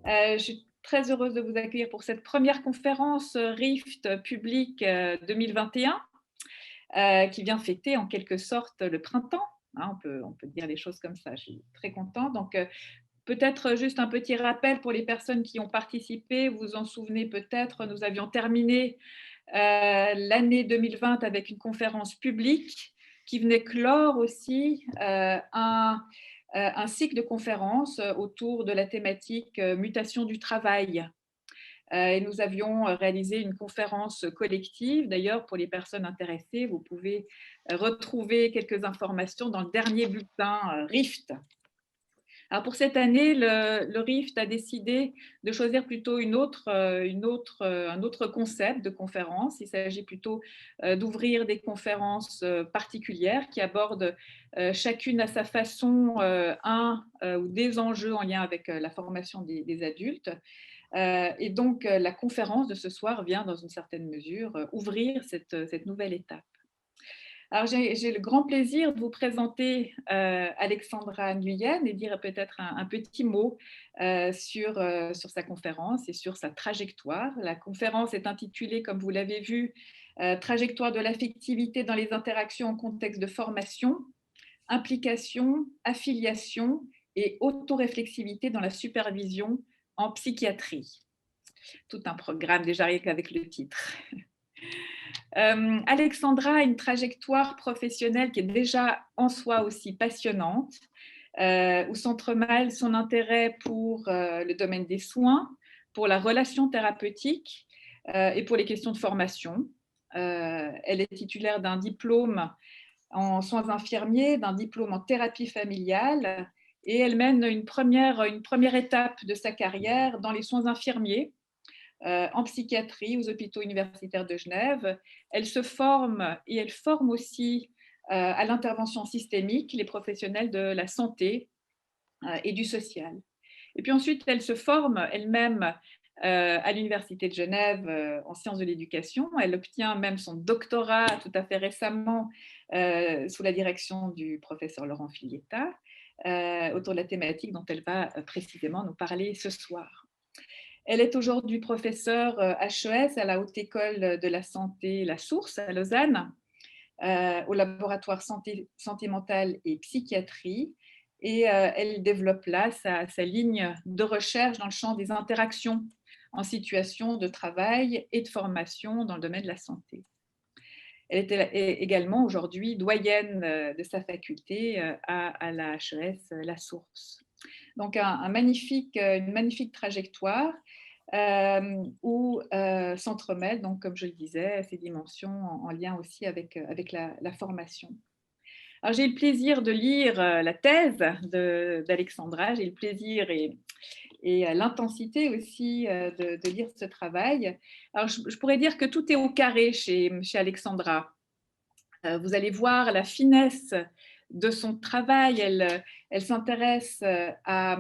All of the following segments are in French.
Je suis très heureuse de vous accueillir pour cette première conférence RIFT publique 2021 qui vient fêter en quelque sorte le printemps. Hein, on peut dire les choses comme ça. Je suis très contente. Donc, peut-être juste un petit rappel pour les personnes qui ont participé. Vous vous en souvenez peut-être, nous avions terminé l'année 2020 avec une conférence publique qui venait clore aussi un cycle de conférences autour de la thématique mutation du travail. Et nous avions réalisé une conférence collective. D'ailleurs, pour les personnes intéressées, vous pouvez retrouver quelques informations dans le dernier bulletin RIFT. Alors pour cette année, le RIFT a décidé de choisir plutôt un autre concept de conférence. Il s'agit plutôt d'ouvrir des conférences particulières qui abordent chacune à sa façon un ou des enjeux en lien avec la formation des adultes. Et donc la conférence de ce soir vient dans une certaine mesure ouvrir cette nouvelle étape. Alors, j'ai le grand plaisir de vous présenter Alexandra Nguyen et dire peut-être un petit mot sur sa conférence et sur sa trajectoire. La conférence est intitulée, comme vous l'avez vu, Trajectoire de l'affectivité dans les interactions en contexte de formation, implication, affiliation et autoréflexivité dans la supervision en psychiatrie. Tout un programme déjà rien qu'avec le titre. Alexandra a une trajectoire professionnelle qui est déjà en soi aussi passionnante, où s'entremêle son intérêt pour le domaine des soins, pour la relation thérapeutique et pour les questions de formation. Elle est titulaire d'un diplôme en soins infirmiers, d'un diplôme en thérapie familiale, et elle mène une première étape de sa carrière dans les soins infirmiers, en psychiatrie aux hôpitaux universitaires de Genève. Elle se forme et elle forme aussi à l'intervention systémique les professionnels de la santé et du social. Et puis ensuite, elle se forme elle-même à l'Université de Genève en sciences de l'éducation. Elle obtient même son doctorat tout à fait récemment sous la direction du professeur Laurent Filietta autour de la thématique dont elle va précisément nous parler ce soir. Elle est aujourd'hui professeure HES à la Haute École de la Santé La Source à Lausanne, au laboratoire santé mentale et psychiatrie. Et elle développe là sa ligne de recherche dans le champ des interactions en situation de travail et de formation dans le domaine de la santé. Elle est également aujourd'hui doyenne de sa faculté à la HES La Source. Donc une magnifique trajectoire où s'entremêlent, donc, comme je le disais, ces dimensions en lien aussi avec la formation. Alors, j'ai eu le plaisir de lire la thèse d'Alexandra, j'ai eu le plaisir et l'intensité aussi de lire ce travail. Alors, je pourrais dire que tout est au carré chez Alexandra. Vous allez voir la finesse de son travail. Elle s'intéresse à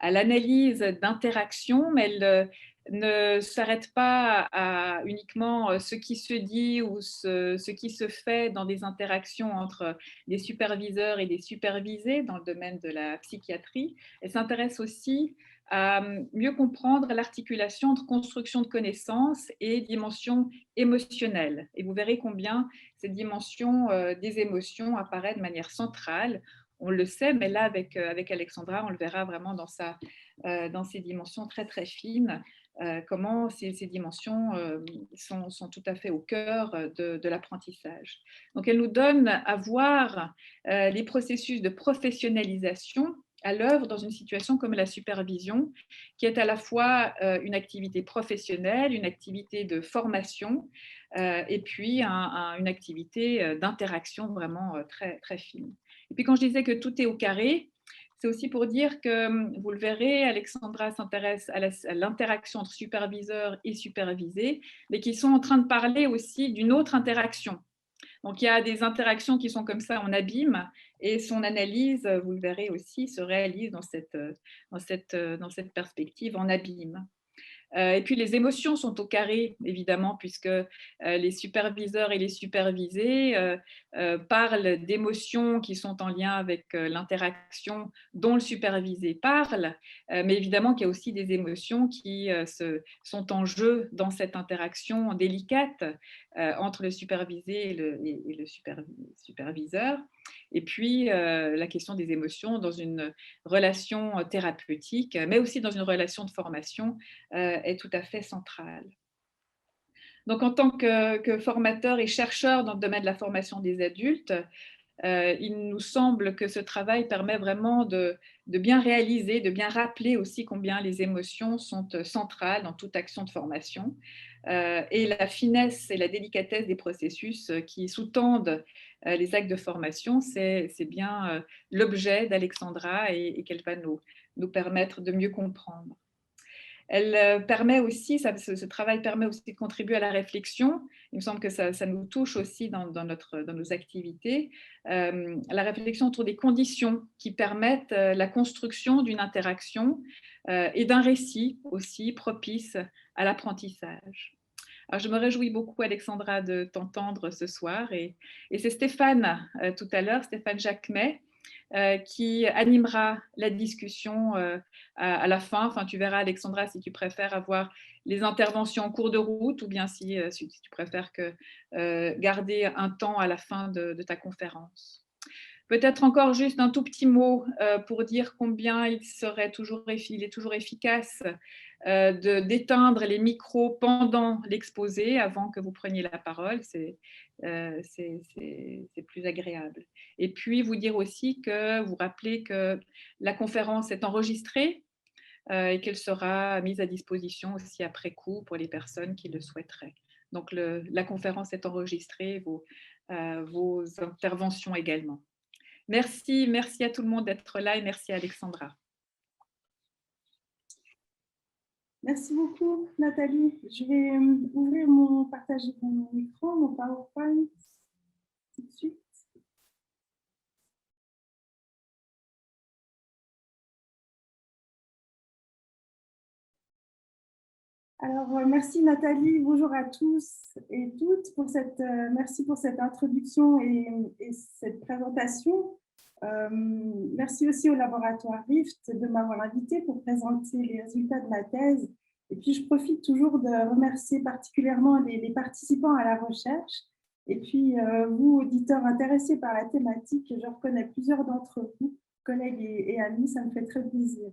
l'analyse d'interaction, mais elle ne s'arrête pas à uniquement ce qui se dit ou ce qui se fait dans des interactions entre des superviseurs et des supervisés dans le domaine de la psychiatrie. Elle s'intéresse aussi à mieux comprendre l'articulation entre construction de connaissances et dimension émotionnelle. Et vous verrez combien cette dimension des émotions apparaît de manière centrale. On le sait, mais là, avec Alexandra, on le verra vraiment dans ces dimensions très, très fines, comment ces dimensions sont tout à fait au cœur de l'apprentissage. Donc, elle nous donne à voir les processus de professionnalisation à l'œuvre dans une situation comme la supervision, qui est à la fois une activité professionnelle, une activité de formation, et puis une activité d'interaction vraiment très, très fine. Et puis quand je disais que tout est au carré, c'est aussi pour dire que, vous le verrez, Alexandra s'intéresse à l'interaction entre superviseur et supervisé, mais qui sont en train de parler aussi d'une autre interaction. Donc il y a des interactions qui sont comme ça en abîme, et son analyse, vous le verrez aussi, se réalise dans cette perspective en abîme. Et puis les émotions sont au carré, évidemment, puisque les superviseurs et les supervisés parlent d'émotions qui sont en lien avec l'interaction dont le supervisé parle, mais évidemment qu'il y a aussi des émotions qui sont en jeu dans cette interaction délicate entre le supervisé et le superviseur. Et puis la question des émotions dans une relation thérapeutique, mais aussi dans une relation de formation, est tout à fait centrale. Donc, en tant que formateur et chercheur dans le domaine de la formation des adultes, il nous semble que ce travail permet vraiment de bien réaliser, de bien rappeler aussi combien les émotions sont centrales dans toute action de formation, et la finesse et la délicatesse des processus qui sous-tendent les actes de formation, c'est bien l'objet d'Alexandra et qu'elle va nous permettre de mieux comprendre. Elle permet aussi, ce travail permet aussi de contribuer à la réflexion. Il me semble que ça nous touche aussi dans nos activités. La réflexion autour des conditions qui permettent la construction d'une interaction et d'un récit aussi propice à l'apprentissage. Alors, je me réjouis beaucoup, Alexandra, de t'entendre ce soir. Et c'est Stéphane, tout à l'heure, Stéphane Jacquemet, qui animera la discussion à la fin. Enfin, tu verras, Alexandra, si tu préfères avoir les interventions en cours de route ou bien si tu préfères garder un temps à la fin de ta conférence. Peut-être encore juste un tout petit mot pour dire combien il est toujours efficace d'éteindre les micros pendant l'exposé avant que vous preniez la parole. C'est plus agréable. Et puis, vous dire aussi vous rappeler que la conférence est enregistrée et qu'elle sera mise à disposition aussi après coup pour les personnes qui le souhaiteraient. Donc, la conférence est enregistrée, vos interventions également. Merci à tout le monde d'être là et merci à Alexandra. Merci beaucoup, Nathalie. Je vais partager mon écran, mon PowerPoint, tout de suite. Alors, merci Nathalie, bonjour à tous et toutes. Merci pour cette introduction et cette présentation. Merci aussi au laboratoire RIFT de m'avoir invité pour présenter les résultats de ma thèse. Et puis, je profite toujours de remercier particulièrement les participants à la recherche. Et puis, vous, auditeurs intéressés par la thématique, je reconnais plusieurs d'entre vous, collègues et amis, ça me fait très plaisir.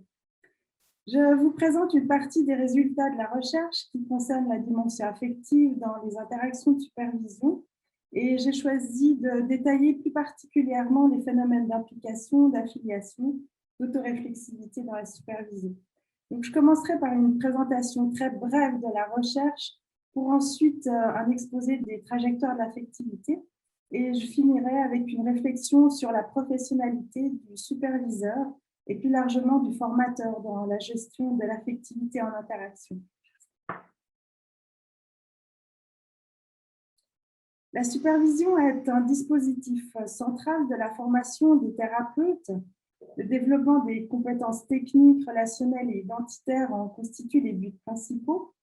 Je vous présente une partie des résultats de la recherche qui concerne la dimension affective dans les interactions de supervision. Et j'ai choisi de détailler plus particulièrement les phénomènes d'implication, d'affiliation, d'autoréflexivité dans la supervision. Donc, je commencerai par une présentation très brève de la recherche pour ensuite un exposé des trajectoires de l'affectivité. Et je finirai avec une réflexion sur la professionnalité du superviseur et plus largement du formateur dans la gestion de l'affectivité en interaction. La supervision est un dispositif central de la formation des thérapeutes. Le développement des compétences techniques, relationnelles et identitaires en constitue les buts principaux.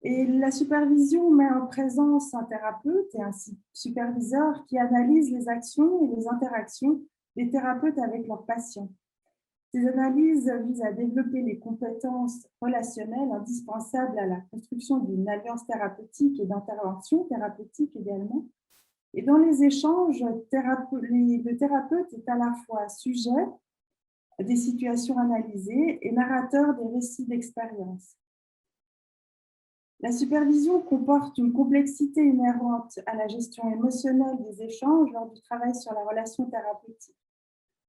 Et la supervision met en présence un thérapeute et un superviseur qui analysent les actions et les interactions des thérapeutes avec leurs patients. Ces analyses visent à développer les compétences relationnelles indispensables à la construction d'une alliance thérapeutique et d'intervention thérapeutique également. Et dans les échanges, le thérapeute est à la fois sujet des situations analysées et narrateur des récits d'expérience. La supervision comporte une complexité inhérente à la gestion émotionnelle des échanges lors du travail sur la relation thérapeutique.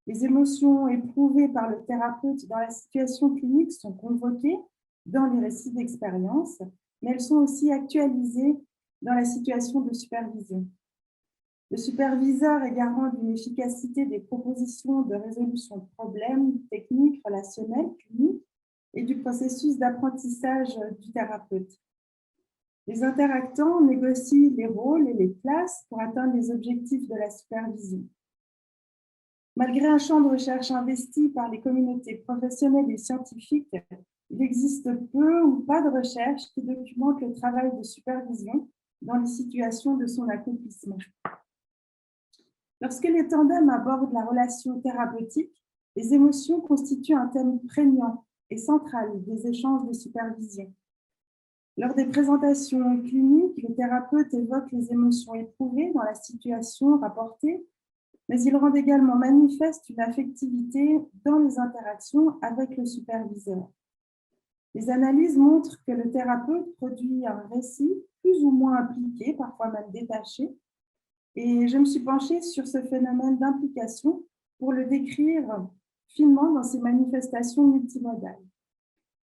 Les émotions éprouvées par le thérapeute dans la situation clinique sont convoquées dans les récits d'expérience, mais elles sont aussi actualisées dans la situation de supervision. Le superviseur est garant d'une efficacité des propositions de résolution de problèmes techniques, relationnels, cliniques et du processus d'apprentissage du thérapeute. Les interactants négocient les rôles et les places pour atteindre les objectifs de la supervision. Malgré un champ de recherche investi par les communautés professionnelles et scientifiques, Il existe peu ou pas de recherche qui documente le travail de supervision dans les situations de son accomplissement. Lorsque les tandems abordent la relation thérapeutique, les émotions constituent un thème prégnant et central des échanges de supervision. Lors des présentations cliniques, le thérapeute évoque les émotions éprouvées dans la situation rapportée, mais il rend également manifeste une affectivité dans les interactions avec le superviseur. Les analyses montrent que le thérapeute produit un récit plus ou moins impliqué, parfois même détaché, et je me suis penchée sur ce phénomène d'implication pour le décrire finement dans ses manifestations multimodales.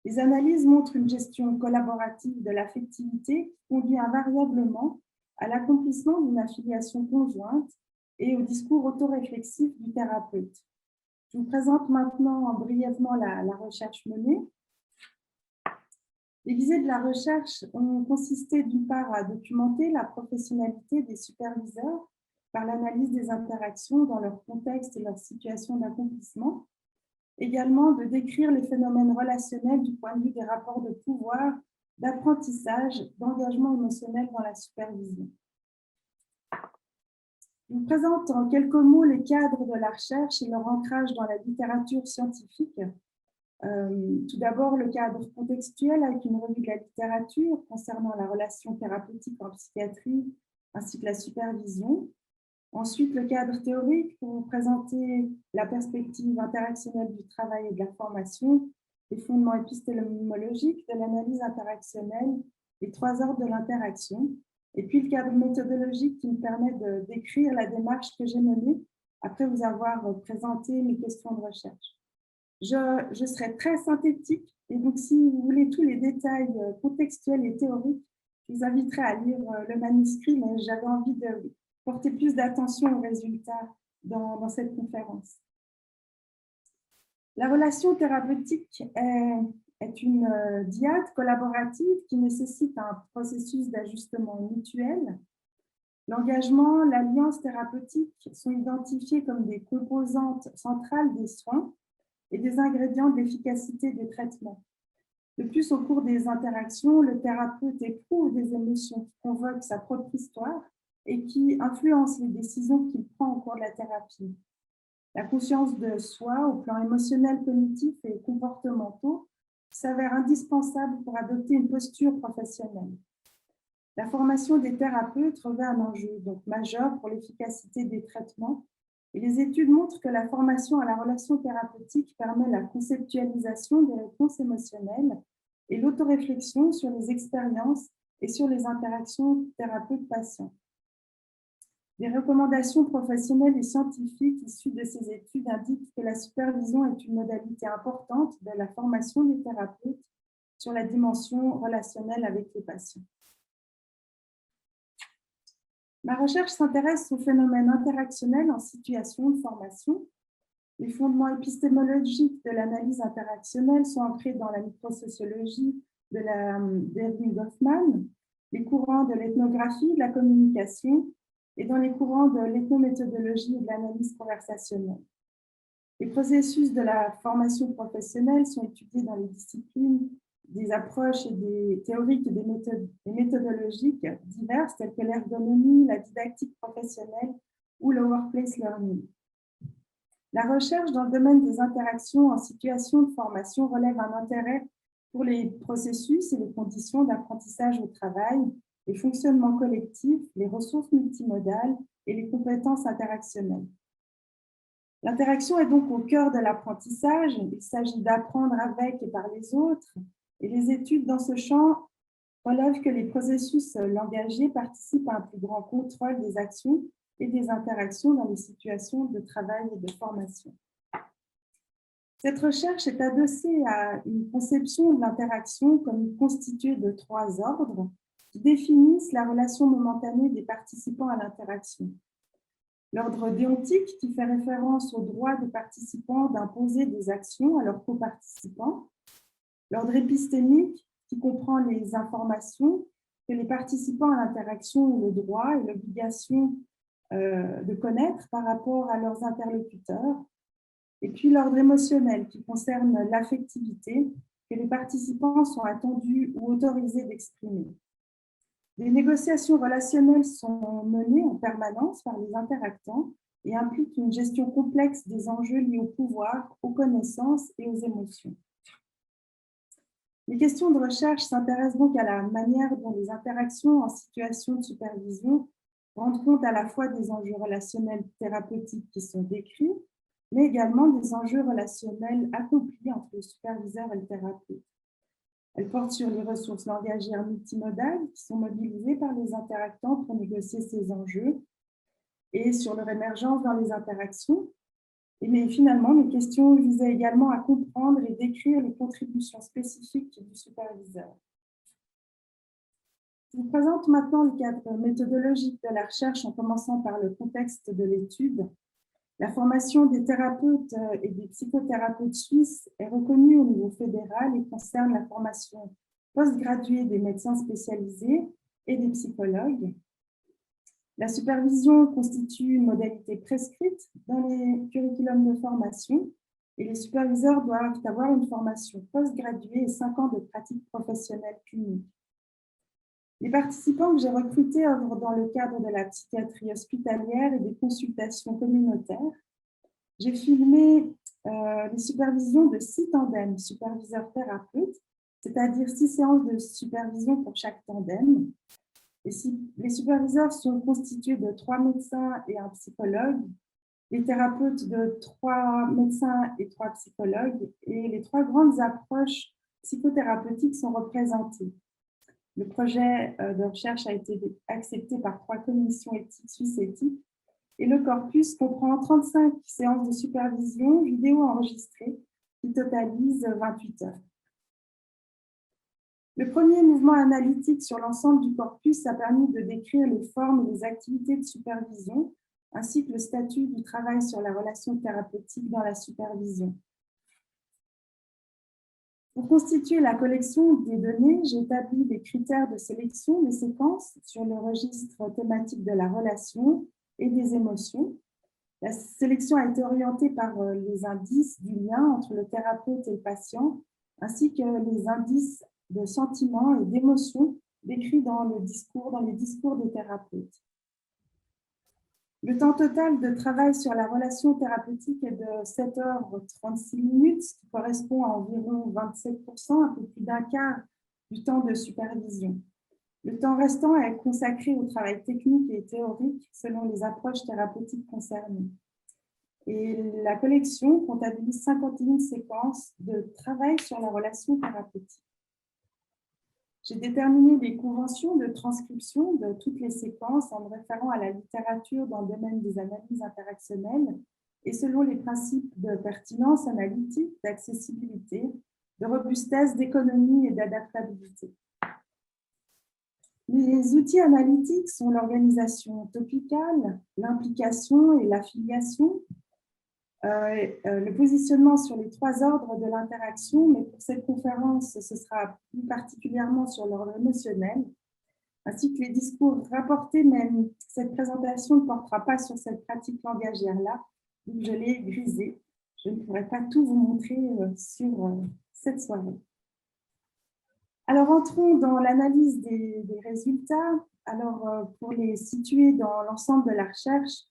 Les analyses montrent une gestion collaborative de l'affectivité qui conduit invariablement à l'accomplissement d'une affiliation conjointe et au discours autoréflexif du thérapeute. Je vous présente maintenant brièvement la recherche menée. Les visées de la recherche ont consisté d'une part à documenter la professionnalité des superviseurs par l'analyse des interactions dans leur contexte et leur situation d'accomplissement, également de décrire les phénomènes relationnels du point de vue des rapports de pouvoir, d'apprentissage, d'engagement émotionnel dans la supervision. Je vous présente en quelques mots les cadres de la recherche et leur ancrage dans la littérature scientifique. Tout d'abord, le cadre contextuel avec une revue de la littérature concernant la relation thérapeutique en psychiatrie ainsi que la supervision. Ensuite, le cadre théorique pour vous présenter la perspective interactionnelle du travail et de la formation, les fondements épistémologiques de l'analyse interactionnelle, les 3 ordres de l'interaction, et puis le cadre méthodologique qui me permet de décrire la démarche que j'ai menée après vous avoir présenté mes questions de recherche. Je serai très synthétique, et donc si vous voulez tous les détails contextuels et théoriques, je vous inviterai à lire le manuscrit, mais j'avais envie de porter plus d'attention aux résultats dans cette conférence. La relation thérapeutique est une dyade collaborative qui nécessite un processus d'ajustement mutuel. L'engagement, l'alliance thérapeutique sont identifiés comme des composantes centrales des soins et des ingrédients de l'efficacité des traitements. De plus, au cours des interactions, le thérapeute éprouve des émotions qui convoquent sa propre histoire et qui influencent les décisions qu'il prend au cours de la thérapie. La conscience de soi, au plan émotionnel, cognitif et comportementaux, s'avère indispensable pour adopter une posture professionnelle. La formation des thérapeutes revêt un enjeu donc majeur pour l'efficacité des traitements, et les études montrent que la formation à la relation thérapeutique permet la conceptualisation des réponses émotionnelles et l'autoréflexion sur les expériences et sur les interactions thérapeute-patient. Les recommandations professionnelles et scientifiques issues de ces études indiquent que la supervision est une modalité importante de la formation des thérapeutes sur la dimension relationnelle avec les patients. Ma recherche s'intéresse au phénomène interactionnel en situation de formation. Les fondements épistémologiques de l'analyse interactionnelle sont ancrés dans la microsociologie d'Erving Goffman, les courants de l'ethnographie, de la communication et dans les courants de l'ethnométhodologie et de l'analyse conversationnelle. Les processus de la formation professionnelle sont étudiés dans les disciplines des approches et des théoriques et des méthodologiques diverses telles que l'ergonomie, la didactique professionnelle ou le workplace learning. La recherche dans le domaine des interactions en situation de formation relève un intérêt pour les processus et les conditions d'apprentissage au travail, les fonctionnements collectifs, les ressources multimodales et les compétences interactionnelles. L'interaction est donc au cœur de l'apprentissage. Il s'agit d'apprendre avec et par les autres. Et les études dans ce champ relèvent que les processus langagiers participent à un plus grand contrôle des actions et des interactions dans les situations de travail et de formation. Cette recherche est adossée à une conception de l'interaction comme constituée de 3 ordres qui définissent la relation momentanée des participants à l'interaction. L'ordre déontique qui fait référence au droit des participants d'imposer des actions à leurs coparticipants. L'ordre épistémique qui comprend les informations que les participants à l'interaction ont le droit et l'obligation de connaître par rapport à leurs interlocuteurs. Et puis l'ordre émotionnel qui concerne l'affectivité que les participants sont attendus ou autorisés d'exprimer. Des négociations relationnelles sont menées en permanence par les interactants et impliquent une gestion complexe des enjeux liés au pouvoir, aux connaissances et aux émotions. Les questions de recherche s'intéressent donc à la manière dont les interactions en situation de supervision rendent compte à la fois des enjeux relationnels thérapeutiques qui sont décrits, mais également des enjeux relationnels accomplis entre le superviseur et le thérapeute. Elle porte sur les ressources langagières multimodales qui sont mobilisées par les interactants pour négocier ces enjeux et sur leur émergence dans les interactions. Mais finalement, mes questions visaient également à comprendre et décrire les contributions spécifiques du superviseur. Je vous présente maintenant le cadre méthodologique de la recherche en commençant par le contexte de l'étude. La formation des thérapeutes et des psychothérapeutes suisses est reconnue au niveau fédéral et concerne la formation post-graduée des médecins spécialisés et des psychologues. La supervision constitue une modalité prescrite dans les curriculums de formation et les superviseurs doivent avoir une formation post-graduée et 5 ans de pratique professionnelle clinique. Les participants que j'ai recrutés œuvrent dans le cadre de la psychiatrie hospitalière et des consultations communautaires. J'ai filmé les supervisions de 6 tandems superviseurs-thérapeutes, c'est-à-dire 6 séances de supervision pour chaque tandem. Les superviseurs sont constitués de 3 médecins et un psychologue, les thérapeutes de 3 médecins et 3 psychologues, et les 3 grandes approches psychothérapeutiques sont représentées. Le projet de recherche a été accepté par 3 commissions éthiques suisses éthiques et le corpus comprend 35 séances de supervision vidéo enregistrées qui totalisent 28 heures. Le premier mouvement analytique sur l'ensemble du corpus a permis de décrire les formes et les activités de supervision, ainsi que le statut du travail sur la relation thérapeutique dans la supervision. Pour constituer la collection des données, j'ai établi des critères de sélection des séquences sur le registre thématique de la relation et des émotions. La sélection a été orientée par les indices du lien entre le thérapeute et le patient, ainsi que les indices de sentiments et d'émotions décrits dans les discours des thérapeutes. Le temps total de travail sur la relation thérapeutique est de 7h36, ce qui correspond à environ 27%, un peu plus d'un quart du temps de supervision. Le temps restant est consacré au travail technique et théorique selon les approches thérapeutiques concernées. Et la collection comptabilise 51 séquences de travail sur la relation thérapeutique. J'ai déterminé des conventions de transcription de toutes les séquences en me référant à la littérature dans le domaine des analyses interactionnelles et selon les principes de pertinence analytique, d'accessibilité, de robustesse, d'économie et d'adaptabilité. Les outils analytiques sont l'organisation topicale, l'implication et l'affiliation, le positionnement sur les 3 ordres de l'interaction, mais pour cette conférence, ce sera plus particulièrement sur l'ordre émotionnel, ainsi que les discours rapportés, même cette présentation ne portera pas sur cette pratique langagière-là, donc je l'ai grisée. Je ne pourrai pas tout vous montrer sur cette soirée. Alors, entrons dans l'analyse des résultats. Alors, pour les situer dans l'ensemble de la recherche,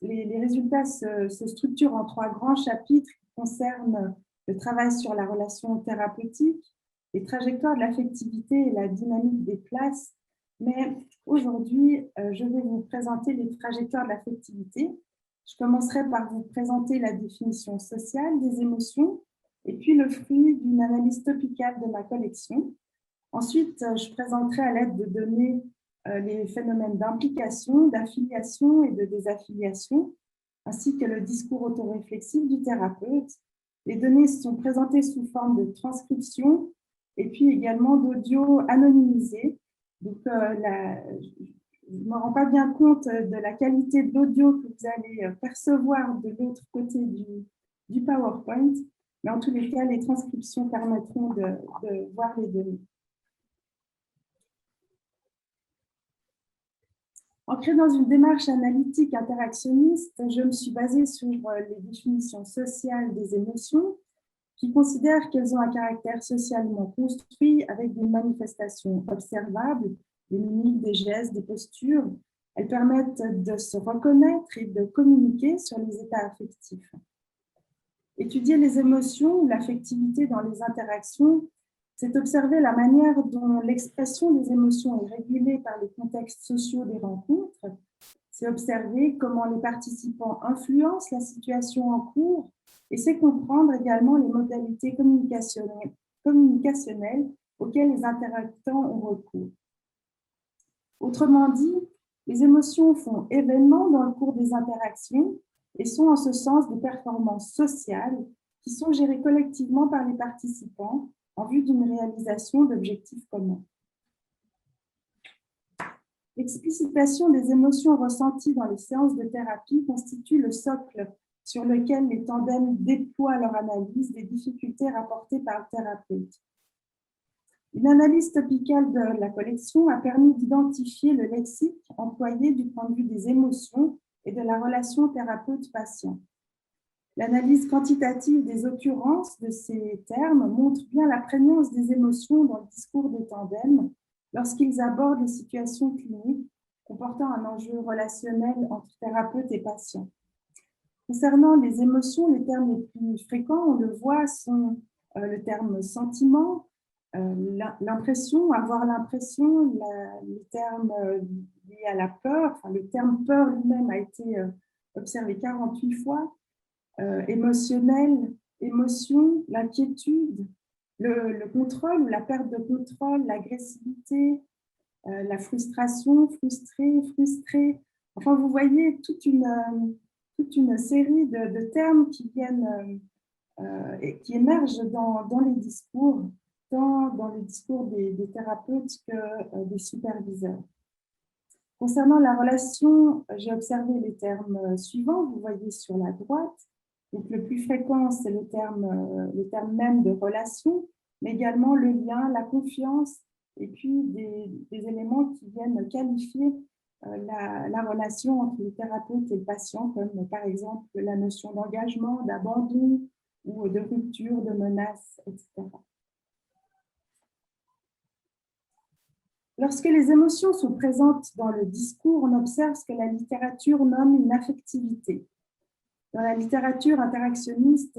les résultats se structurent en 3 grands chapitres qui concernent le travail sur la relation thérapeutique, les trajectoires de l'affectivité et la dynamique des places. Mais aujourd'hui, je vais vous présenter les trajectoires de l'affectivité. Je commencerai par vous présenter la définition sociale des émotions et puis le fruit d'une analyse topicale de ma collection. Ensuite, je présenterai à l'aide de données les phénomènes d'implication, d'affiliation et de désaffiliation, ainsi que le discours autoréflexif du thérapeute. Les données sont présentées sous forme de transcription et puis également d'audio anonymisé. Donc, je ne me rends pas bien compte de la qualité de l'audio que vous allez percevoir de l'autre côté du PowerPoint, mais en tous les cas, les transcriptions permettront de voir les données. Ancrée dans une démarche analytique interactionniste, je me suis basée sur les définitions sociales des émotions qui considèrent qu'elles ont un caractère socialement construit avec des manifestations observables, des mimiques, des gestes, des postures. Elles permettent de se reconnaître et de communiquer sur les états affectifs. Étudier les émotions ou l'affectivité dans les interactions, c'est observer la manière dont l'expression des émotions est régulée par les contextes sociaux des rencontres. C'est observer comment les participants influencent la situation en cours et c'est comprendre également les modalités communicationnelles auxquelles les interactants ont recours. Autrement dit, les émotions font événement dans le cours des interactions et sont en ce sens des performances sociales qui sont gérées collectivement par les participants en vue d'une réalisation d'objectifs communs. L'explicitation des émotions ressenties dans les séances de thérapie constitue le socle sur lequel les tandems déploient leur analyse des difficultés rapportées par le thérapeute. Une analyse topicale de la collection a permis d'identifier le lexique employé du point de vue des émotions et de la relation thérapeute-patient. L'analyse quantitative des occurrences de ces termes montre bien la prégnance des émotions dans le discours des tandems lorsqu'ils abordent les situations cliniques comportant un enjeu relationnel entre thérapeute et patient. Concernant les émotions, les termes les plus fréquents, on le voit, sont le terme sentiment, l'impression, avoir l'impression, les termes liés à la peur, enfin, le terme peur lui-même a été observé 48 fois, émotionnel, émotion, l'inquiétude, le contrôle ou la perte de contrôle, l'agressivité, la frustration, frustré, frustré. Enfin, vous voyez toute une série de termes qui viennent et qui émergent dans les discours, tant dans les discours des thérapeutes que des superviseurs. Concernant la relation, j'ai observé les termes suivants, vous voyez sur la droite. Donc, le plus fréquent, c'est le terme même de relation, mais également le lien, la confiance, et puis des éléments qui viennent qualifier la relation entre le thérapeute et le patient, comme par exemple la notion d'engagement, d'abandon ou de rupture, de menace, etc. Lorsque les émotions sont présentes dans le discours, on observe ce que la littérature nomme une affectivité. Dans la littérature interactionniste,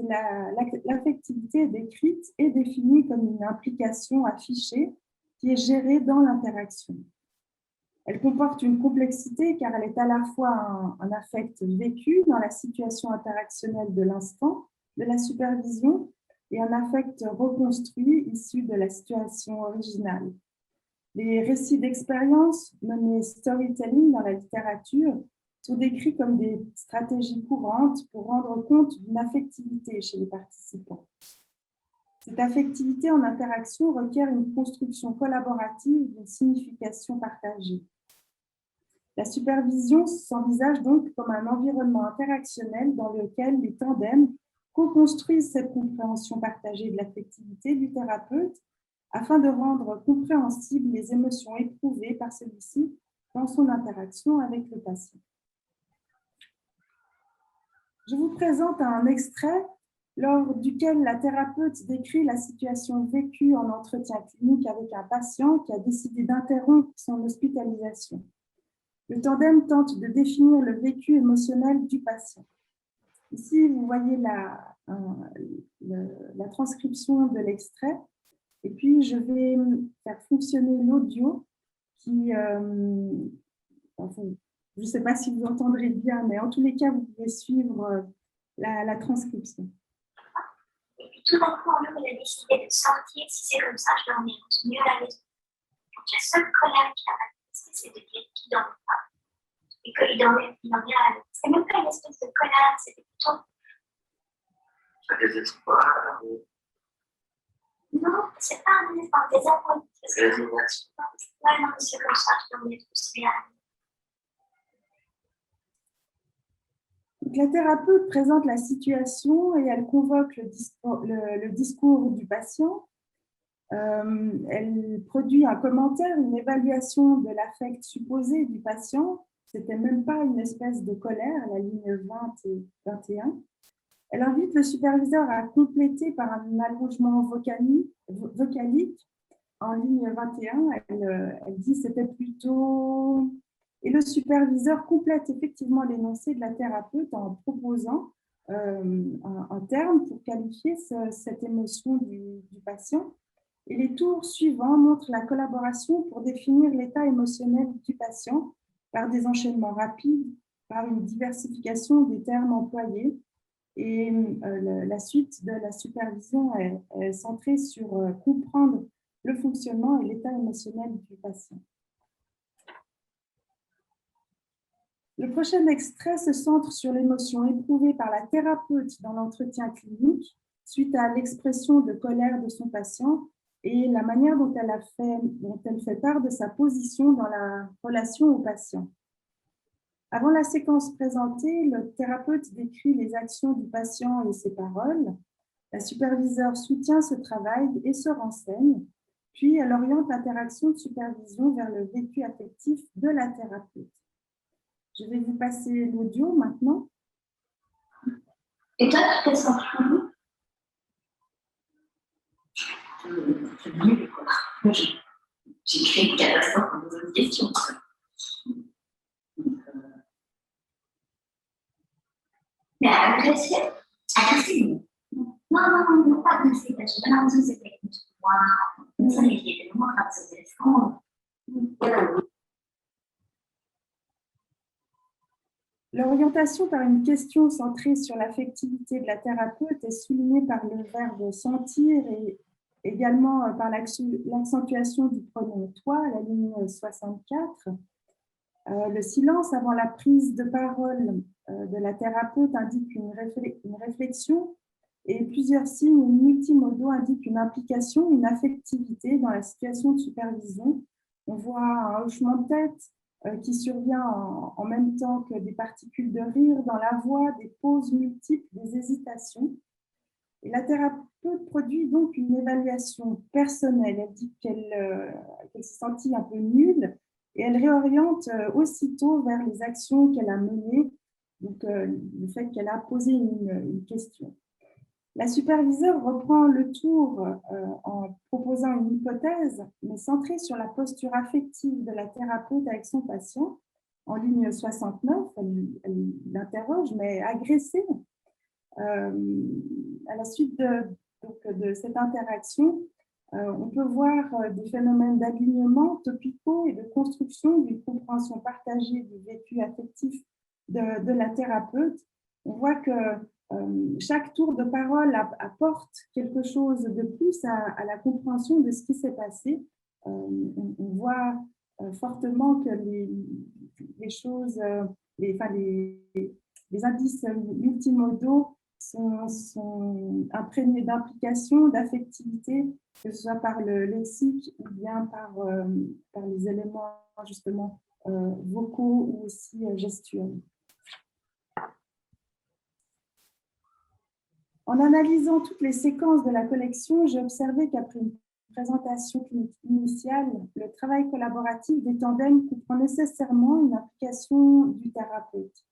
l'affectivité est décrite et définie comme une implication affichée qui est gérée dans l'interaction. Elle comporte une complexité car elle est à la fois un affect vécu dans la situation interactionnelle de l'instant, de la supervision, et un affect reconstruit issu de la situation originale. Les récits d'expérience, nommés storytelling dans la littérature, sont décrits comme des stratégies courantes pour rendre compte d'une affectivité chez les participants. Cette affectivité en interaction requiert une construction collaborative d'une signification partagée. La supervision s'envisage donc comme un environnement interactionnel dans lequel les tandems co-construisent cette compréhension partagée de l'affectivité du thérapeute afin de rendre compréhensibles les émotions éprouvées par celui-ci dans son interaction avec le patient. Je vous présente un extrait lors duquel la thérapeute décrit la situation vécue en entretien clinique avec un patient qui a décidé d'interrompre son hospitalisation. Le tandem tente de définir le vécu émotionnel du patient. Ici, vous voyez la transcription de l'extrait. Et puis, je vais faire fonctionner l'audio qui, enfin, je ne sais pas si vous entendrez bien, mais en tous les cas, vous pouvez suivre la transcription. Et puis tout d'un coup, un jour, il a décidé de sortir. Si c'est comme ça, je l'emmène mieux à la maison. Donc, la seule colère qu'il a manifestée, c'est de dire qu'il ne dormait pas. Et qu'il dormait à la maison. C'était même pas une espèce de colère, c'était plutôt. Un désespoir. Non, c'est pas un désespoir, des amours. Résignation. Ouais, non, c'est comme ça, je dormais aussi bien à la maison. Donc, la thérapeute présente la situation et elle convoque le discours du patient. Elle produit un commentaire, une évaluation de l'affect supposé du patient. Ce n'était même pas une espèce de colère, la ligne 20 et 21. Elle invite le superviseur à compléter par un allongement vocalique. En ligne 21, elle dit que c'était plutôt… Et le superviseur complète effectivement l'énoncé de la thérapeute en proposant un terme pour qualifier cette émotion du patient. Et les tours suivants montrent la collaboration pour définir l'état émotionnel du patient par des enchaînements rapides, par une diversification des termes employés. Et la suite de la supervision est centrée sur comprendre le fonctionnement et l'état émotionnel du patient. Le prochain extrait se centre sur l'émotion éprouvée par la thérapeute dans l'entretien clinique suite à l'expression de colère de son patient et la manière dont elle fait part de sa position dans la relation au patient. Avant la séquence présentée, le thérapeute décrit les actions du patient et ses paroles. La superviseure soutient ce travail et se renseigne, puis elle oriente l'interaction de supervision vers le vécu affectif de la thérapeute. Je vais vous passer l'audio maintenant. Et toi, tu te sens comment? C'est nul, quoi. Moi, j'ai créé une catastrophe en posant une question. Mais agresser? Agresser? Non, pas agresser, parce que j'ai l'impression que c'était contre moi. Mais ça, il y a des moments quand ça se défend. L'orientation par une question centrée sur l'affectivité de la thérapeute est soulignée par le verbe sentir et également par l'accentuation du pronom toi à la ligne 64. Le silence avant la prise de parole de la thérapeute indique une réflexion et plusieurs signes multimodaux indiquent une implication, une affectivité dans la situation de supervision. On voit un hochement de tête qui survient en même temps que des particules de rire dans la voix, des pauses multiples, des hésitations. Et la thérapeute produit donc une évaluation personnelle. Elle dit qu'elle s'est sentie un peu nulle et elle réoriente aussitôt vers les actions qu'elle a menées, donc le fait qu'elle a posé une question. La superviseure reprend le tour en proposant une hypothèse, mais centrée sur la posture affective de la thérapeute avec son patient. En ligne 69, elle l'interroge, mais agressée. À la suite de cette interaction, on peut voir des phénomènes d'alignement topicaux et de construction d'une compréhension partagée du vécu affectif de la thérapeute. On voit que chaque tour de parole apporte quelque chose de plus à la compréhension de ce qui s'est passé. On voit fortement que les choses, les indices multimodaux sont imprégnés d'implication, d'affectivité, que ce soit par le lexique ou bien par les éléments justement vocaux ou aussi gestuels. En analysant toutes les séquences de la collection, j'ai observé qu'après une présentation clinique initiale, le travail collaboratif des tandems comprend nécessairement une implication du thérapeute.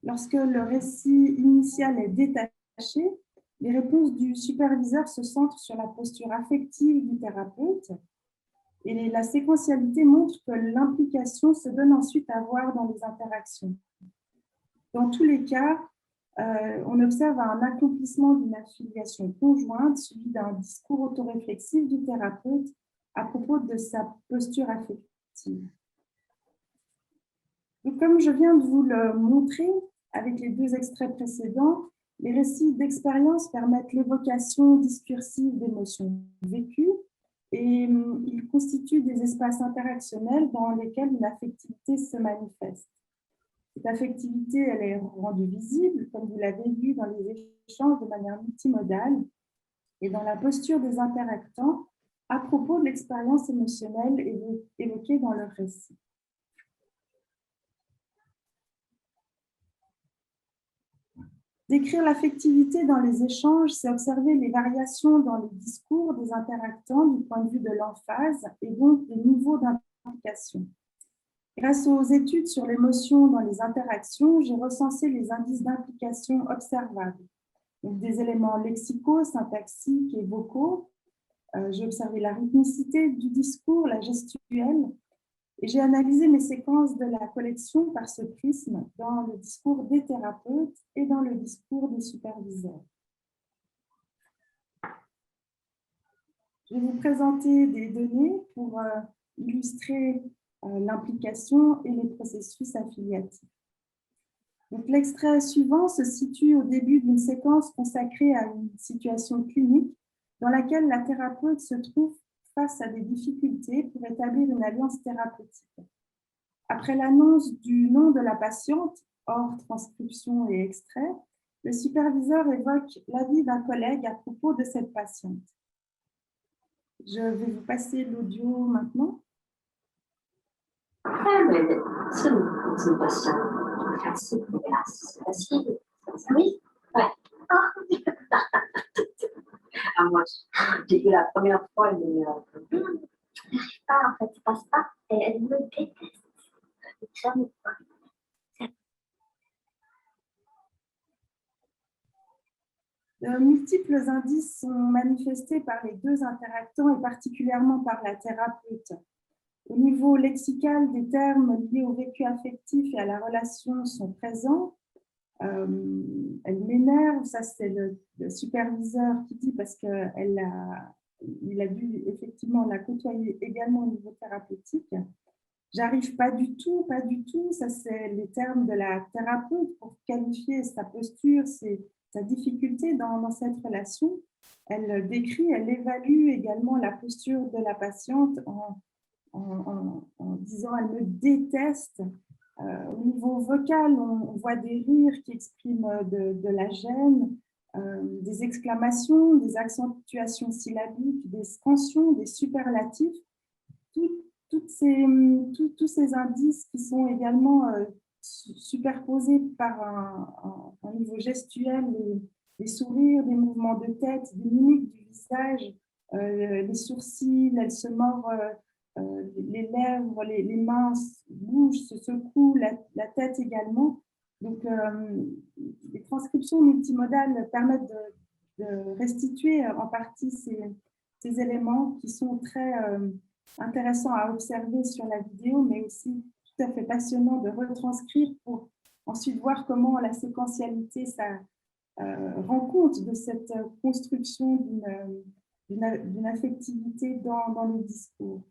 Lorsque le récit initial est détaché, les réponses du superviseur se centrent sur la posture affective du thérapeute et la séquentialité montre que l'implication se donne ensuite à voir dans les interactions. Dans tous les cas, on observe un accomplissement d'une affiliation conjointe suivi d'un discours autoréflexif du thérapeute à propos de sa posture affective. Donc, comme je viens de vous le montrer avec les deux extraits précédents, les récits d'expérience permettent l'évocation discursive d'émotions vécues et ils constituent des espaces interactionnels dans lesquels une affectivité se manifeste. Cette affectivité, elle est rendue visible, comme vous l'avez vu dans les échanges de manière multimodale et dans la posture des interactants à propos de l'expérience émotionnelle évoquée dans leur récit. Décrire l'affectivité dans les échanges, c'est observer les variations dans les discours des interactants du point de vue de l'emphase et donc des niveaux d'implication. Grâce aux études sur l'émotion dans les interactions, j'ai recensé les indices d'implication observables. Donc, des éléments lexicaux, syntaxiques et vocaux. J'ai observé la rythmicité du discours, la gestuelle, et j'ai analysé les séquences de la collection par ce prisme dans le discours des thérapeutes et dans le discours des superviseurs. Je vais vous présenter des données pour illustrer l'implication et les processus affiliatifs. L'extrait suivant se situe au début d'une séquence consacrée à une situation clinique dans laquelle la thérapeute se trouve face à des difficultés pour établir une alliance thérapeutique. Après l'annonce du nom de la patiente, hors transcription et extrait, le superviseur évoque l'avis d'un collègue à propos de cette patiente. Je vais vous passer l'audio maintenant. Ahmed, c'est une patiente. C'est facile. Oui, ouais. Ah, moi, j'ai vu la première fois, mais Ah, en fait, c'est pas ça. Elle me déteste. Jamais pas. De multiples indices sont manifestés par les deux interactants et particulièrement par la thérapeute. Au niveau lexical, des termes liés au vécu affectif et à la relation sont présents. Elle m'énerve, ça c'est le superviseur qui dit parce qu'il a dû effectivement la côtoyer également au niveau thérapeutique. J'arrive pas du tout, ça c'est les termes de la thérapeute pour qualifier sa posture, sa difficulté dans cette relation. Elle décrit, elle évalue également la posture de la patiente en disant elle me déteste. Au niveau vocal, on voit des rires qui expriment de la gêne, des exclamations, des accentuations syllabiques, des scansions, des superlatifs. Tous ces indices qui sont également superposés par un niveau gestuel, les sourires, des mouvements de tête, des mimiques du visage, les sourcils, elle se mord les lèvres, les mains bougent, se secouent, la tête également. Donc, les transcriptions multimodales permettent de restituer en partie ces éléments qui sont très intéressants à observer sur la vidéo, mais aussi tout à fait passionnant de retranscrire pour ensuite voir comment la séquentialité rend compte de cette construction d'une affectivité dans le discours.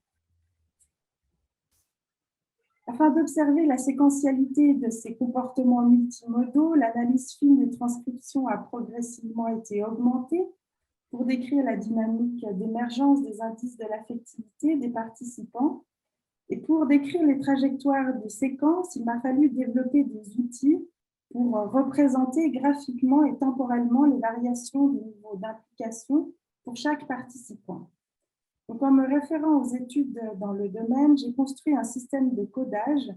Afin d'observer la séquentialité de ces comportements multimodaux, l'analyse fine des transcriptions a progressivement été augmentée pour décrire la dynamique d'émergence des indices de l'affectivité des participants. Et pour décrire les trajectoires de séquences, il m'a fallu développer des outils pour représenter graphiquement et temporellement les variations du niveau d'implication pour chaque participant. Donc, en me référant aux études dans le domaine, j'ai construit un système de codage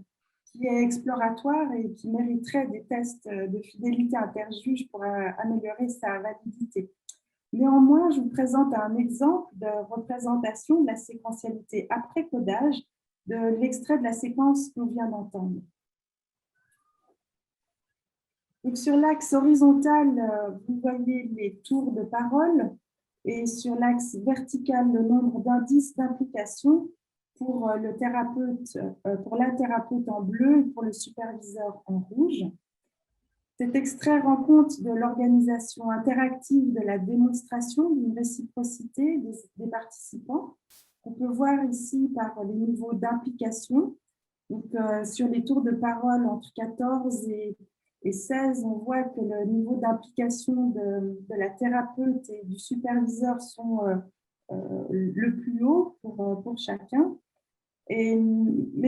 qui est exploratoire et qui mériterait des tests de fidélité interjuge pour améliorer sa validité. Néanmoins, je vous présente un exemple de représentation de la séquentialité après codage de l'extrait de la séquence qu'on vient d'entendre. Donc, sur l'axe horizontal, vous voyez les tours de parole et sur l'axe vertical, le nombre d'indices d'implication pour la thérapeute en bleu et pour le superviseur en rouge. Cet extrait rend compte de l'organisation interactive de la démonstration d'une réciprocité des participants. On peut voir ici par les niveaux d'implication. Donc, sur les tours de parole entre 14 et 16, on voit que le niveau d'implication de la thérapeute et du superviseur sont le plus haut pour chacun. Mais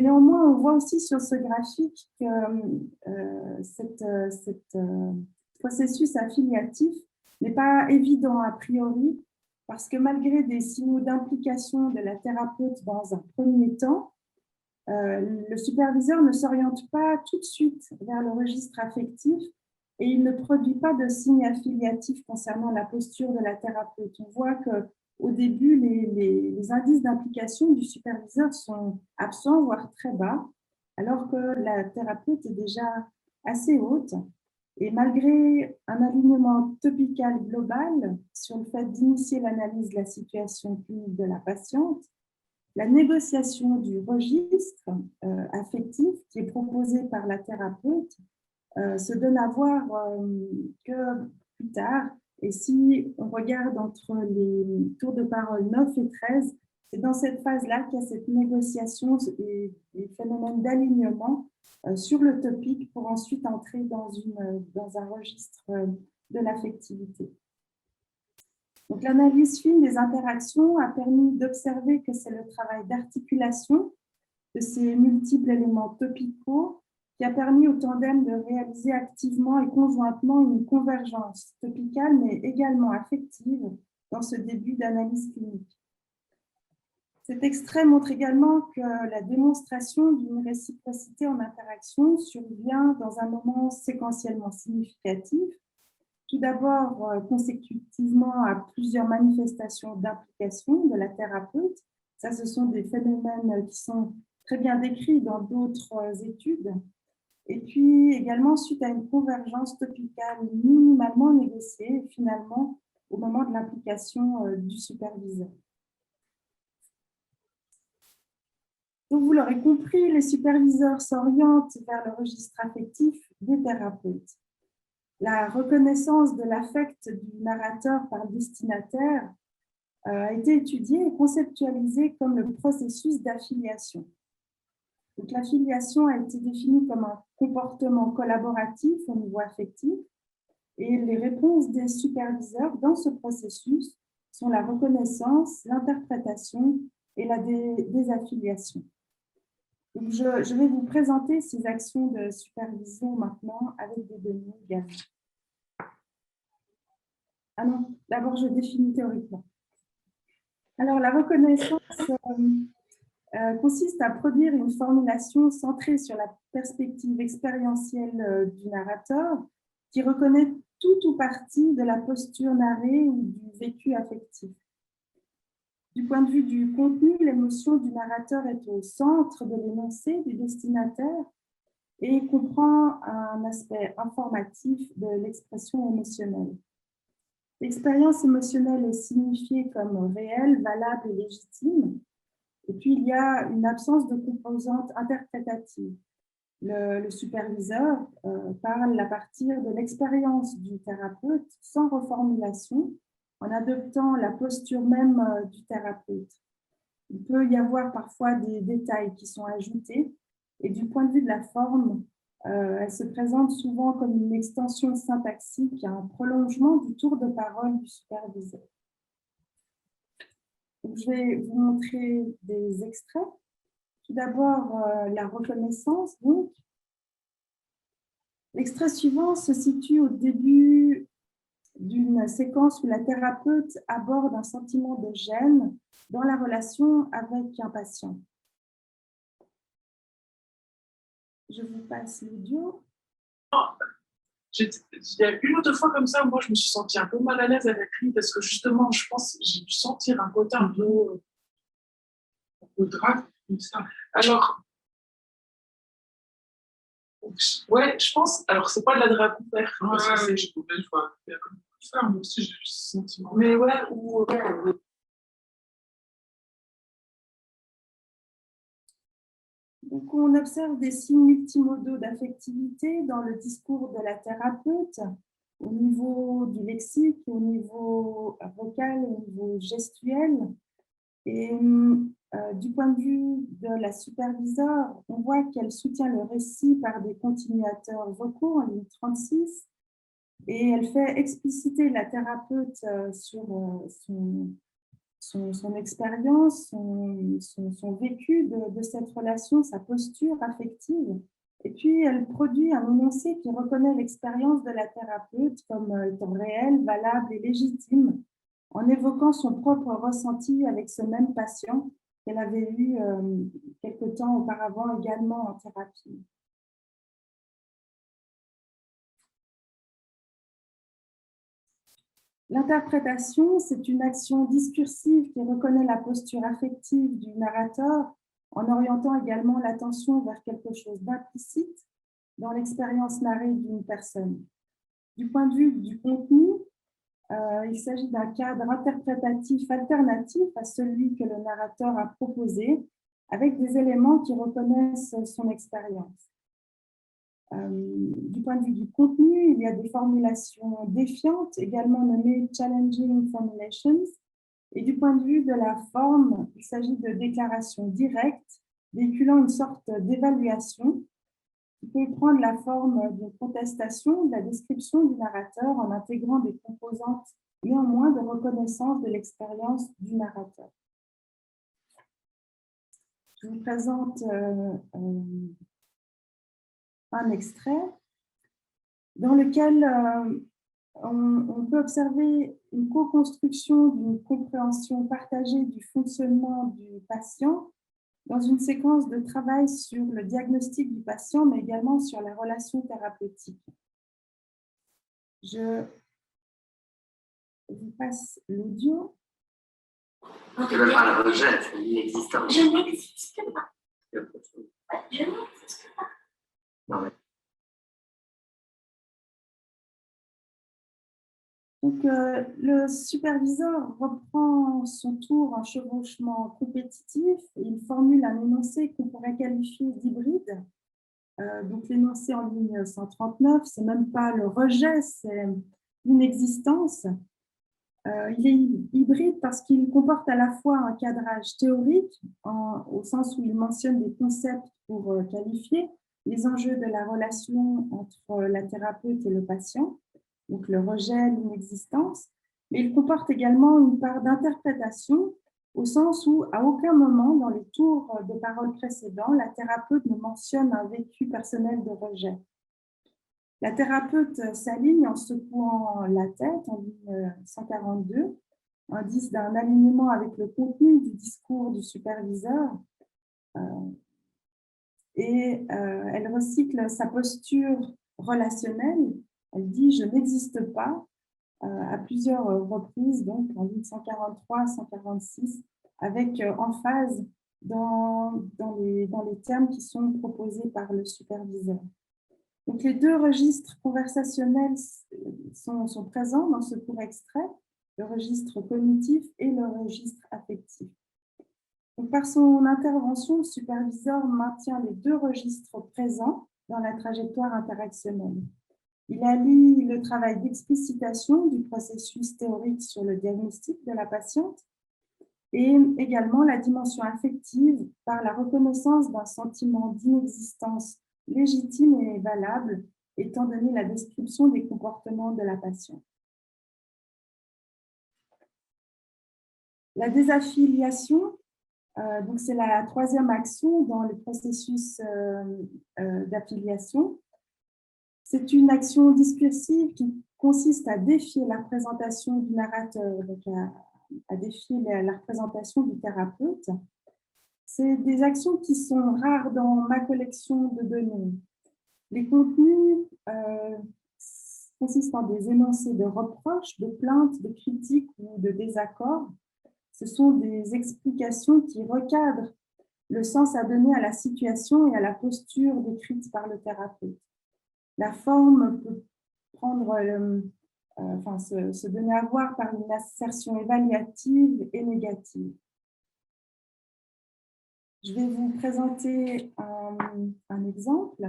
néanmoins, on voit aussi sur ce graphique que ce processus affiliatif n'est pas évident a priori, parce que malgré des signaux d'implication de la thérapeute dans un premier temps, le superviseur ne s'oriente pas tout de suite vers le registre affectif et il ne produit pas de signe affiliatif concernant la posture de la thérapeute. On voit qu'au début, les indices d'implication du superviseur sont absents, voire très bas. alors que la thérapeute est déjà assez haute. Et malgré un alignement topical global sur le fait d'initier l'analyse de la situation clinique de la patiente, la négociation du registre affectif qui est proposé par la thérapeute se donne à voir que plus tard. Et si on regarde entre les tours de parole 9 et 13, c'est dans cette phase-là qu'il y a cette négociation et des phénomènes d'alignement sur le topic pour ensuite entrer dans un registre de l'affectivité. Donc, l'analyse fine des interactions a permis d'observer que c'est le travail d'articulation de ces multiples éléments topicaux qui a permis au tandem de réaliser activement et conjointement une convergence topicale, mais également affective dans ce début d'analyse clinique. Cet extrait montre également que la démonstration d'une réciprocité en interaction survient dans un moment séquentiellement significatif, tout d'abord consécutivement à plusieurs manifestations d'implication de la thérapeute. Ça, ce sont des phénomènes qui sont très bien décrits dans d'autres études. Et puis également suite à une convergence topicale minimalement négociée, finalement, au moment de l'implication du superviseur. Donc, vous l'aurez compris, les superviseurs s'orientent vers le registre affectif des thérapeutes. La reconnaissance de l'affect du narrateur par le destinataire a été étudiée et conceptualisée comme le processus d'affiliation. Donc, l'affiliation a été définie comme un comportement collaboratif au niveau affectif et les réponses des superviseurs dans ce processus sont la reconnaissance, l'interprétation et la désaffiliation. Donc, je vais vous présenter ces actions de supervision maintenant avec des données également. Ah non, d'abord je définis théoriquement. Alors, la reconnaissance consiste à produire une formulation centrée sur la perspective expérientielle du narrateur qui reconnaît tout ou partie de la posture narrée ou du vécu affectif. Du point de vue du contenu, l'émotion du narrateur est au centre de l'énoncé du destinataire et comprend un aspect informatif de l'expression émotionnelle. L'expérience émotionnelle est signifiée comme réelle, valable et légitime. Et puis, il y a une absence de composante interprétative. Le superviseur parle à partir de l'expérience du thérapeute sans reformulation, en adoptant la posture même du thérapeute. Il peut y avoir parfois des détails qui sont ajoutés et du point de vue de la forme, elle se présente souvent comme une extension syntaxique, un prolongement du tour de parole du superviseur. Donc, je vais vous montrer des extraits. Tout d'abord, la reconnaissance. Donc, l'extrait suivant se situe au début d'une séquence où la thérapeute aborde un sentiment de gêne dans la relation avec un patient. Je vous passe l'audio. Il y a une ou deux fois comme ça, moi je me suis sentie un peu mal à l'aise avec lui parce que justement, je pense que j'ai dû sentir un côté un peu drague, comme ça. Alors, ouais, je pense, alors c'est pas de la drague ouverte, parce que c'est, je vois, il y a comme ça, moi aussi j'ai eu ce sentiment. Mais ouais, ou. Donc, on observe des signes multimodaux d'affectivité dans le discours de la thérapeute, au niveau du lexique, au niveau vocal, au niveau gestuel. Et du point de vue de la superviseure, on voit qu'elle soutient le récit par des continuateurs vocaux en ligne 36 et elle fait expliciter la thérapeute sur son expérience, son vécu de cette relation, sa posture affective. Et puis, elle produit un énoncé qui reconnaît l'expérience de la thérapeute comme étant réelle, valable et légitime, en évoquant son propre ressenti avec ce même patient qu'elle avait eu quelque temps auparavant également en thérapie. L'interprétation, c'est une action discursive qui reconnaît la posture affective du narrateur en orientant également l'attention vers quelque chose d'implicite dans l'expérience narrée d'une personne. Du point de vue du contenu, il s'agit d'un cadre interprétatif alternatif à celui que le narrateur a proposé, avec des éléments qui reconnaissent son expérience. Du point de vue du contenu, il y a des formulations défiantes, également nommées challenging formulations. Et du point de vue de la forme, il s'agit de déclarations directes, véhiculant une sorte d'évaluation qui peut prendre la forme de contestation de la description du narrateur en intégrant des composantes néanmoins de reconnaissance de l'expérience du narrateur. Je vous présente un extrait dans lequel on peut observer une co-construction d'une compréhension partagée du fonctionnement du patient dans une séquence de travail sur le diagnostic du patient, mais également sur la relation thérapeutique. Je vous passe l'audio. Tu veux pas la rejet, c'est inexistant. Je n'existe pas. Je n'existe pas. Non, mais Donc, le superviseur reprend son tour un chevauchement compétitif et il formule un énoncé qu'on pourrait qualifier d'hybride. Donc, l'énoncé en ligne 139, c'est même pas le rejet, c'est l'inexistence. Il est hybride parce qu'il comporte à la fois un cadrage théorique, au sens où il mentionne des concepts pour qualifier les enjeux de la relation entre la thérapeute et le patient, donc le rejet, l'inexistence, mais il comporte également une part d'interprétation au sens où, à aucun moment dans les tours de parole précédents, la thérapeute ne mentionne un vécu personnel de rejet. La thérapeute s'aligne en secouant la tête en ligne 142, indice d'un alignement avec le contenu du discours du superviseur. Elle recycle sa posture relationnelle. Elle dit « je n'existe pas » à plusieurs reprises, donc en ligne 143, 146, avec emphase dans les termes qui sont proposés par le superviseur. Donc, les deux registres conversationnels sont présents dans ce court extrait, le registre cognitif et le registre affectif. Donc, par son intervention, le superviseur maintient les deux registres présents dans la trajectoire interactionnelle. Il allie le travail d'explicitation du processus théorique sur le diagnostic de la patiente et également la dimension affective par la reconnaissance d'un sentiment d'inexistence légitime et valable, étant donné la description des comportements de la patiente. La désaffiliation, donc c'est la troisième action dans le processus d'affiliation. C'est une action discursive qui consiste à défier la représentation du narrateur, donc à défier la représentation du thérapeute. C'est des actions qui sont rares dans ma collection de données. Les contenus consistent en des énoncés de reproches, de plaintes, de critiques ou de désaccords. Ce sont des explications qui recadrent le sens à donner à la situation et à la posture décrite par le thérapeute. La forme peut prendre, se donner à voir par une assertion évaluative et négative. Je vais vous présenter un exemple.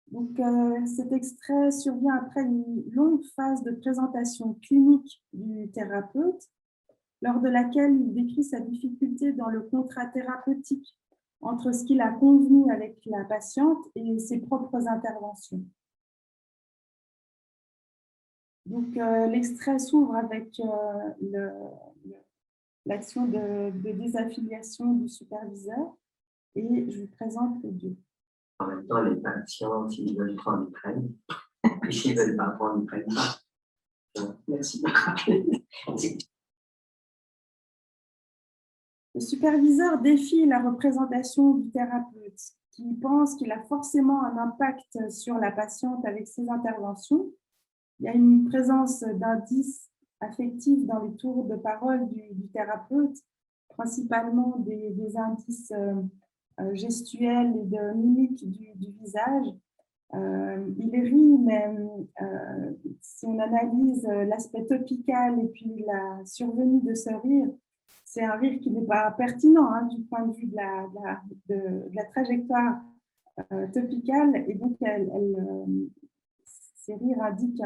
Donc, cet extrait survient après une longue phase de présentation clinique du thérapeute, lors de laquelle il décrit sa difficulté dans le contrat thérapeutique entre ce qu'il a convenu avec la patiente et ses propres interventions. Donc, l'extrait s'ouvre avec l'action de désaffiliation du superviseur et je vous présente les deux. en même temps, les patients, s'ils veulent prendre, ils prennent. Et s'ils ne veulent pas prendre, ils ne prennent pas. Donc, merci. Le superviseur défie la représentation du thérapeute qui pense qu'il a forcément un impact sur la patiente avec ses interventions. Il y a une présence d'indices affectifs dans les tours de parole du thérapeute principalement des indices gestuels et de mimique du visage. Il rit, mais si on analyse l'aspect topical et puis la survenue de ce rire, c'est un rire qui n'est pas pertinent du point de vue de la trajectoire topicale, et donc ces rires indiquent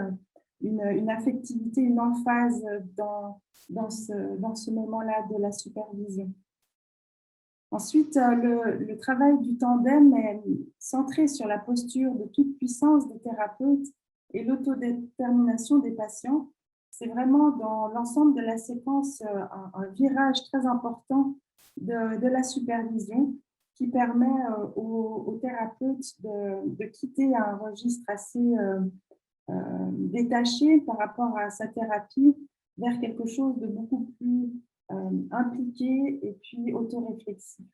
une affectivité, une emphase dans ce moment-là de la supervision. Ensuite, le travail du tandem est centré sur la posture de toute puissance des thérapeutes et l'autodétermination des patients. C'est vraiment dans l'ensemble de la séquence un virage très important de la supervision qui permet aux thérapeutes de quitter un registre assez détaché par rapport à sa thérapie vers quelque chose de beaucoup plus impliqué et puis autoréflexif.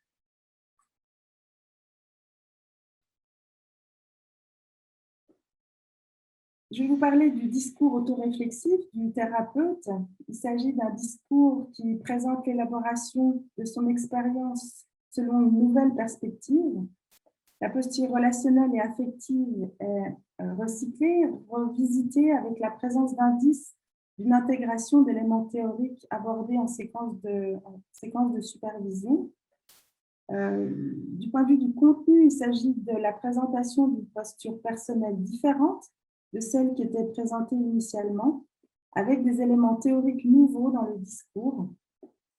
Je vais vous parler du discours autoréflexif du thérapeute. Il s'agit d'un discours qui présente l'élaboration de son expérience selon une nouvelle perspective. La posture relationnelle et affective est recyclée, revisitée avec la présence d'indices d'une intégration d'éléments théoriques abordés en séquence de supervision. Du point de vue du contenu, il s'agit de la présentation d'une posture personnelle différente de celle qui était présentée initialement, avec des éléments théoriques nouveaux dans le discours.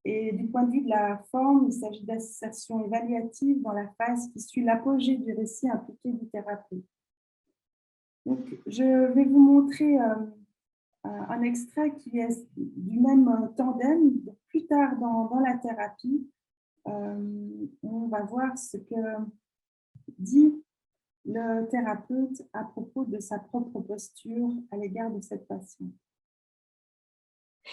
Et du point de vue de la forme, il s'agit d'assertions évaluatives dans la phase qui suit l'apogée du récit impliqué du thérapeute. Donc, je vais vous montrer un extrait qui est du même tandem. Plus tard dans la thérapie, on va voir ce que dit le thérapeute à propos de sa propre posture à l'égard de cette patiente.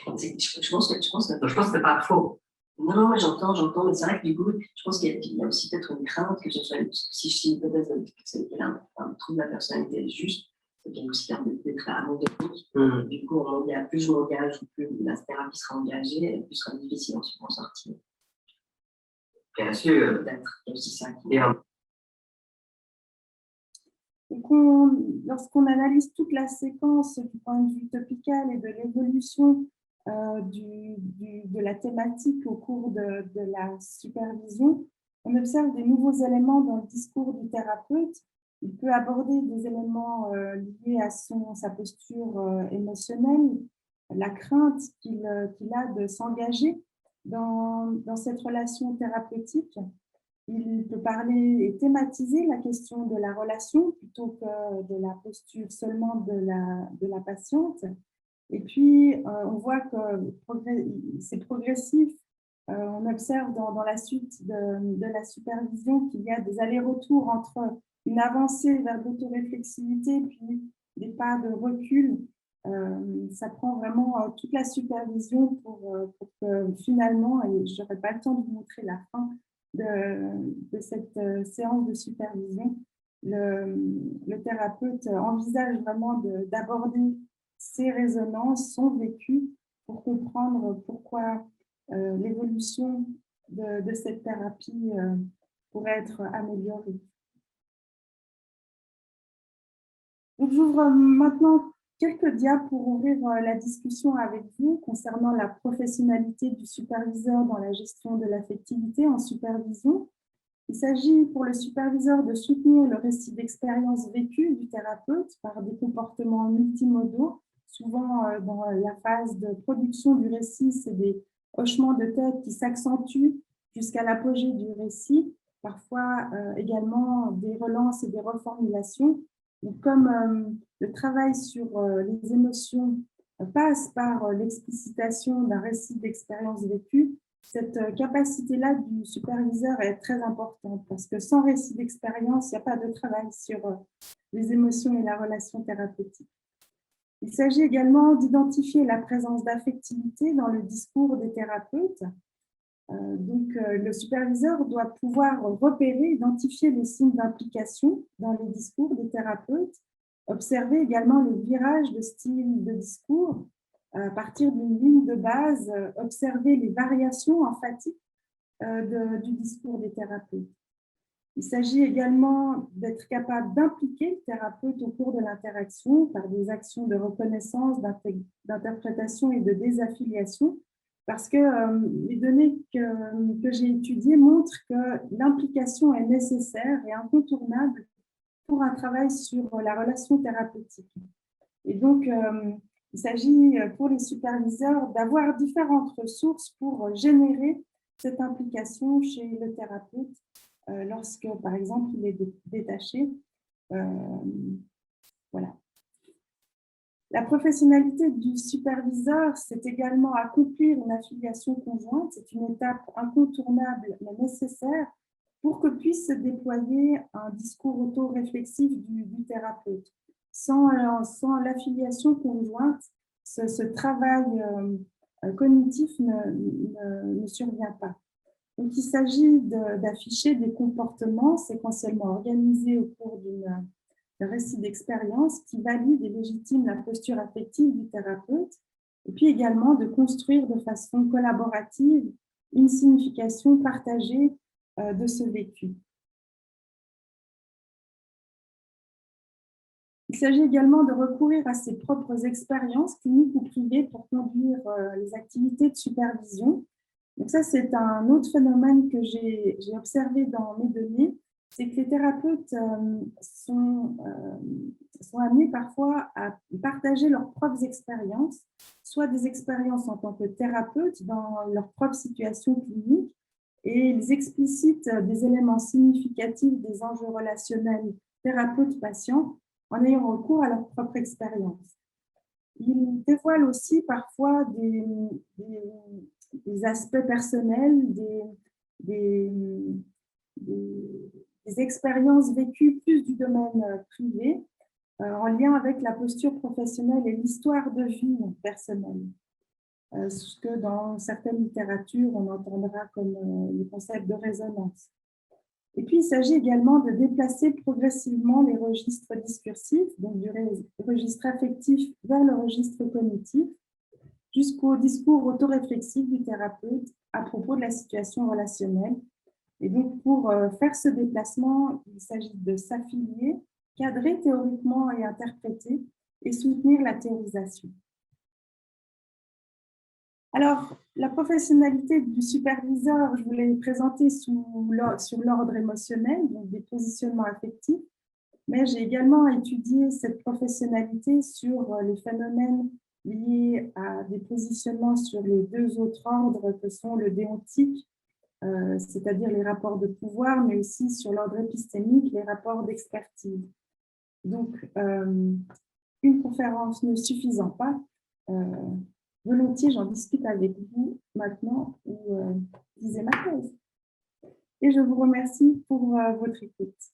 Je pense que c'est pas faux. Non, moi j'entends, mais c'est vrai que du coup, je pense qu'il y a aussi peut-être une crainte que ce soit, si l'hypothèse que c'est un trouble de la personnalité juste, c'est qu'il y a aussi d'être à mon défaut. Du coup, plus je m'engage, plus la thérapie sera engagée, et plus ce sera difficile ensuite d'en sortir. Bien sûr. Peut-être, il y a aussi ça qui lorsqu'on analyse toute la séquence du point de vue topical et de l'évolution de la thématique au cours de la supervision, on observe des nouveaux éléments dans le discours du thérapeute. Il peut aborder des éléments liés à sa posture émotionnelle, la crainte qu'il a de s'engager dans cette relation thérapeutique. Il peut parler et thématiser la question de la relation plutôt que de la posture seulement de la patiente. Et puis, on voit que c'est progressif. On observe dans la suite de la supervision qu'il y a des allers-retours entre une avancée vers l'autoréflexivité puis des pas de recul. Ça prend vraiment toute la supervision pour que finalement, et je n'aurai pas le temps de vous montrer la fin de cette séance de supervision, le thérapeute envisage vraiment d'aborder ses résonances, son vécu, pour comprendre pourquoi l'évolution de cette thérapie pourrait être améliorée. Donc, j'ouvre maintenant quelques dias pour ouvrir la discussion avec vous concernant la professionnalité du superviseur dans la gestion de l'affectivité en supervision. Il s'agit pour le superviseur de soutenir le récit d'expérience vécue du thérapeute par des comportements multimodaux. Souvent, dans la phase de production du récit, c'est des hochements de tête qui s'accentuent jusqu'à l'apogée du récit, parfois également des relances et des reformulations. Donc, comme le travail sur les émotions passe par l'explicitation d'un récit d'expérience vécue, cette capacité-là du superviseur est très importante parce que sans récit d'expérience, il n'y a pas de travail sur les émotions et la relation thérapeutique. Il s'agit également d'identifier la présence d'affectivité dans le discours des thérapeutes. Donc, le superviseur doit pouvoir repérer, identifier les signes d'implication dans les discours des thérapeutes, observer également le virage de style de discours, à partir d'une ligne de base, observer les variations emphatiques du discours des thérapeutes. Il s'agit également d'être capable d'impliquer le thérapeute au cours de l'interaction par des actions de reconnaissance, d'interprétation et de désaffiliation, parce que les données que j'ai étudiées montrent que l'implication est nécessaire et incontournable pour un travail sur la relation thérapeutique. Et donc, il s'agit pour les superviseurs d'avoir différentes ressources pour générer cette implication chez le thérapeute lorsque, par exemple, il est détaché. Voilà. La professionnalité du superviseur, c'est également accomplir une affiliation conjointe. C'est une étape incontournable mais nécessaire pour que puisse se déployer un discours auto-réflexif du thérapeute. Sans l'affiliation conjointe, ce travail cognitif ne survient pas. Donc, il s'agit d'afficher des comportements séquentiellement organisés au cours d'un récit d'expérience qui valide et légitime la posture affective du thérapeute, et puis également de construire de façon collaborative une signification partagée de ce vécu. Il s'agit également de recourir à ses propres expériences cliniques ou privées pour conduire les activités de supervision. Donc ça, c'est un autre phénomène que j'ai observé dans mes données, c'est que les thérapeutes sont amenés parfois à partager leurs propres expériences, soit des expériences en tant que thérapeute dans leur propre situation clinique, et ils explicitent des éléments significatifs des enjeux relationnels thérapeute-patient en ayant recours à leur propre expérience. Ils dévoilent aussi parfois des aspects personnels, des expériences vécues plus du domaine privé, en lien avec la posture professionnelle et l'histoire de vie personnelle. Ce que dans certaines littératures, on entendra comme le concept de résonance. Et puis, il s'agit également de déplacer progressivement les registres discursifs, donc du registre affectif vers le registre cognitif, jusqu'au discours autoréflexif du thérapeute à propos de la situation relationnelle. Et donc, pour faire ce déplacement, il s'agit de s'affilier, cadrer théoriquement et interpréter, et soutenir la théorisation. Alors, la professionnalité du superviseur, je vous l'ai présentée sur l'ordre émotionnel, donc des positionnements affectifs, mais j'ai également étudié cette professionnalité sur les phénomènes liés à des positionnements sur les deux autres ordres que sont le déontique, c'est-à-dire les rapports de pouvoir, mais aussi sur l'ordre épistémique, les rapports d'expertise. Donc, une conférence ne suffisant pas, volontiers, j'en discute avec vous maintenant ou lisez ma thèse. Et je vous remercie pour votre écoute.